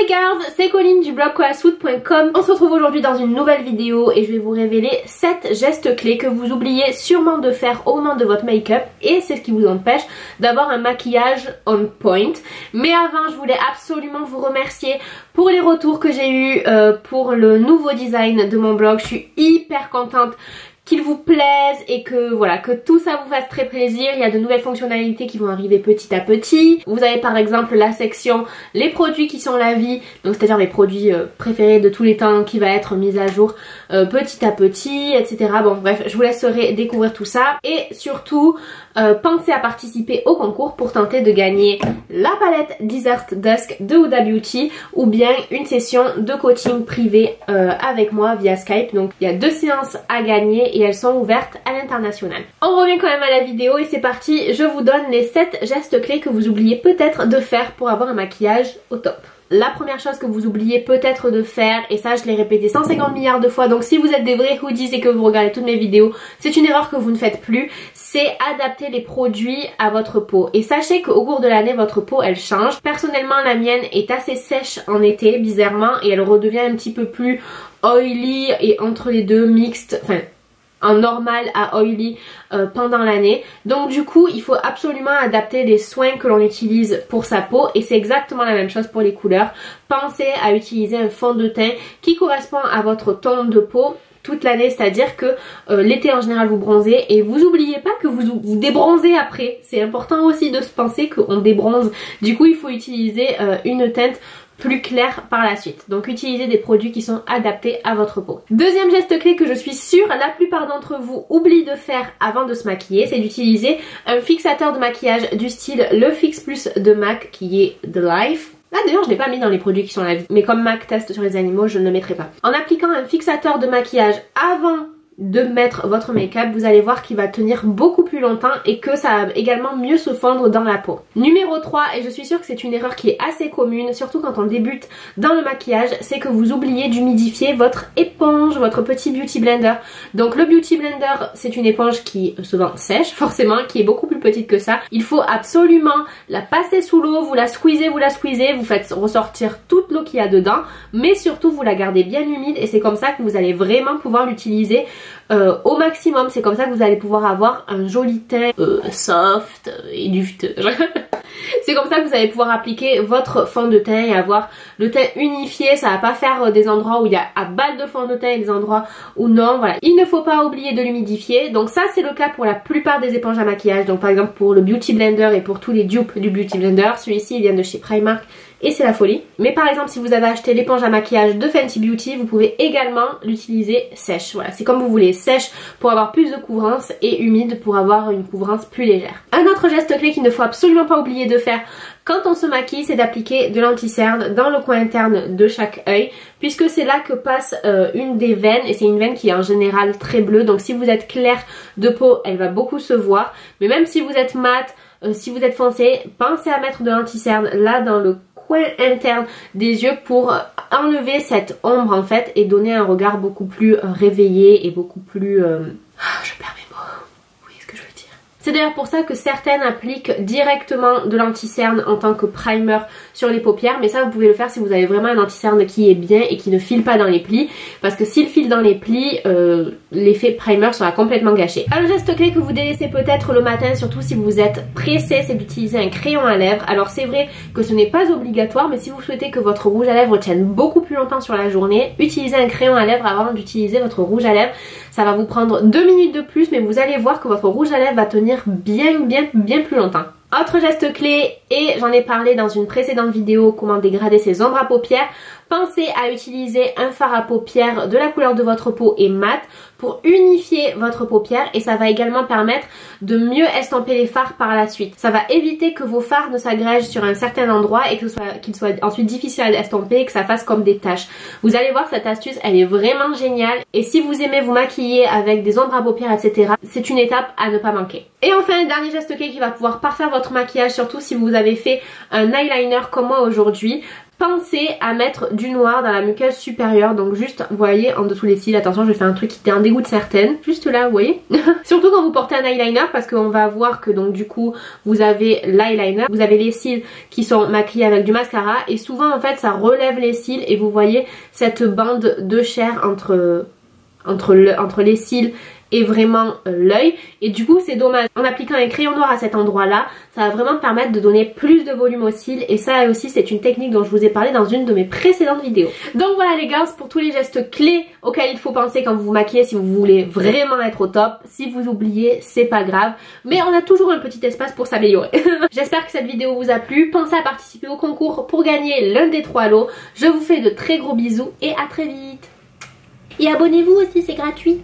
les girls, c'est Colline du blog koalasfood.com. On se retrouve aujourd'hui dans une nouvelle vidéo et je vais vous révéler 7 gestes clés que vous oubliez sûrement de faire au moment de votre make-up et c'est ce qui vous empêche d'avoir un maquillage on point. Mais avant, je voulais absolument vous remercier pour les retours que j'ai eu pour le nouveau design de mon blog. Je suis hyper contente qu'il vous plaise et que voilà, que tout ça vous fasse très plaisir. Il y a de nouvelles fonctionnalités qui vont arriver petit à petit. Vous avez par exemple la section les produits qui sont la vie, donc c'est à dire mes produits préférés de tous les temps qui va être mise à jour petit à petit, etc. Bon bref, je vous laisserai découvrir tout ça et surtout pensez à participer au concours pour tenter de gagner la palette Desert Dusk de Huda Beauty ou bien une session de coaching privé avec moi via Skype. Donc il y a 2 séances à gagner et elles sont ouvertes à l'international. On revient quand même à la vidéo et c'est parti, je vous donne les 7 gestes clés que vous oubliez peut-être de faire pour avoir un maquillage au top. La première chose que vous oubliez peut-être de faire, et ça je l'ai répété 150 milliards de fois, donc si vous êtes des vrais hoodies et que vous regardez toutes mes vidéos, c'est une erreur que vous ne faites plus, c'est adapter les produits à votre peau. Et sachez qu'au cours de l'année, votre peau elle change. Personnellement, la mienne est assez sèche en été, bizarrement, et elle redevient un petit peu plus oily et entre les deux mixte, enfin en normal à oily pendant l'année. Donc du coup il faut absolument adapter les soins que l'on utilise pour sa peau et c'est exactement la même chose pour les couleurs. Pensez à utiliser un fond de teint qui correspond à votre ton de peau toute l'année, c'est-à-dire que l'été en général vous bronzez et vous oubliez pas que vous débronzez après. C'est important aussi de se penser qu'on débronze. Du coup il faut utiliser une teinte plus clair par la suite. Donc utilisez des produits qui sont adaptés à votre peau. Deuxième geste clé que je suis sûre la plupart d'entre vous oublient de faire avant de se maquiller, c'est d'utiliser un fixateur de maquillage du style le Fix Plus de MAC qui est The Life. Là d'ailleurs je l'ai pas mis dans les produits qui sont à la vie, mais comme MAC teste sur les animaux je ne le mettrai pas. En appliquant un fixateur de maquillage avant de mettre votre make-up, vous allez voir qu'il va tenir beaucoup plus longtemps et que ça va également mieux se fondre dans la peau. Numéro 3, et je suis sûre que c'est une erreur qui est assez commune, surtout quand on débute dans le maquillage, c'est que vous oubliez d'humidifier votre éponge, votre petit beauty blender. Donc le beauty blender, c'est une éponge qui se vend sèche, forcément, qui est beaucoup plus petite que ça. Il faut absolument la passer sous l'eau, vous la squeezez, vous faites ressortir toute l'eau qu'il y a dedans, mais surtout vous la gardez bien humide et c'est comme ça que vous allez vraiment pouvoir l'utiliser au maximum. C'est comme ça que vous allez pouvoir avoir un joli teint soft et duveteux. C'est comme ça que vous allez pouvoir appliquer votre fond de teint et avoir le teint unifié. Ça va pas faire des endroits où il y a à balle de fond de teint et des endroits où non. Voilà, il ne faut pas oublier de l'humidifier. Donc ça c'est le cas pour la plupart des éponges à maquillage. Donc par exemple pour le Beauty Blender et pour tous les dupes du Beauty Blender. Celui-ci il vient de chez Primark et c'est la folie. Mais par exemple si vous avez acheté l'éponge à maquillage de Fenty Beauty, vous pouvez également l'utiliser sèche. Voilà, c'est comme vous voulez, sèche pour avoir plus de couvrance et humide pour avoir une couvrance plus légère. Un autre geste clé qu'il ne faut absolument pas oublier de faire quand on se maquille, c'est d'appliquer de l'anti-cerne dans le coin interne de chaque œil, puisque c'est là que passe une des veines, et c'est une veine qui est en général très bleue, donc si vous êtes clair de peau, elle va beaucoup se voir, mais même si vous êtes mat, si vous êtes foncé, pensez à mettre de l'anti-cerne là dans le coin interne des yeux pour enlever cette ombre en fait et donner un regard beaucoup plus réveillé et beaucoup plus... je perds mes mots. Vous voyez ce que je veux dire. C'est d'ailleurs pour ça que certaines appliquent directement de l'anti-cerne en tant que primer sur les paupières, mais ça vous pouvez le faire si vous avez vraiment un anti-cerne qui est bien et qui ne file pas dans les plis, parce que s'il file dans les plis, l'effet primer sera complètement gâché. Un geste clé que vous délaissez peut-être le matin, surtout si vous êtes pressé, c'est d'utiliser un crayon à lèvres. Alors c'est vrai que ce n'est pas obligatoire, mais si vous souhaitez que votre rouge à lèvres tienne beaucoup plus longtemps sur la journée, utilisez un crayon à lèvres avant d'utiliser votre rouge à lèvres. Ça va vous prendre 2 minutes de plus, mais vous allez voir que votre rouge à lèvres va tenir bien plus longtemps. Autre geste clé, et j'en ai parlé dans une précédente vidéo, comment dégrader ses ombres à paupières, pensez à utiliser un fard à paupières de la couleur de votre peau et mat pour unifier votre paupière et ça va également permettre de mieux estomper les fards par la suite. Ça va éviter que vos fards ne s'agrègent sur un certain endroit et qu'il soit ensuite difficile à estomper et que ça fasse comme des taches. Vous allez voir, cette astuce elle est vraiment géniale et si vous aimez vous maquiller avec des ombres à paupières etc, c'est une étape à ne pas manquer. Et enfin un dernier geste clé qui va pouvoir parfaire votre maquillage, surtout si vous avez fait un eyeliner comme moi aujourd'hui. pensez à mettre du noir dans la muqueuse supérieure. Donc juste, vous voyez, en dessous les cils, attention, je vais faire un truc qui en dégoûte certaines. Juste là, vous voyez. Surtout quand vous portez un eyeliner, parce qu'on va voir que donc du coup, vous avez l'eyeliner, vous avez les cils qui sont maquillés avec du mascara. Et souvent, en fait, ça relève les cils et vous voyez cette bande de chair entre les cils et vraiment l'œil, et du coup c'est dommage. En appliquant un crayon noir à cet endroit là, ça va vraiment permettre de donner plus de volume aux cils, et ça aussi c'est une technique dont je vous ai parlé dans une de mes précédentes vidéos. Donc voilà les gars, pour tous les gestes clés auxquels il faut penser quand vous vous maquillez si vous voulez vraiment être au top. Si vous oubliez, c'est pas grave, mais on a toujours un petit espace pour s'améliorer. J'espère que cette vidéo vous a plu. Pensez à participer au concours pour gagner l'un des 3 lots. Je vous fais de très gros bisous et à très vite. Et abonnez-vous aussi, c'est gratuit.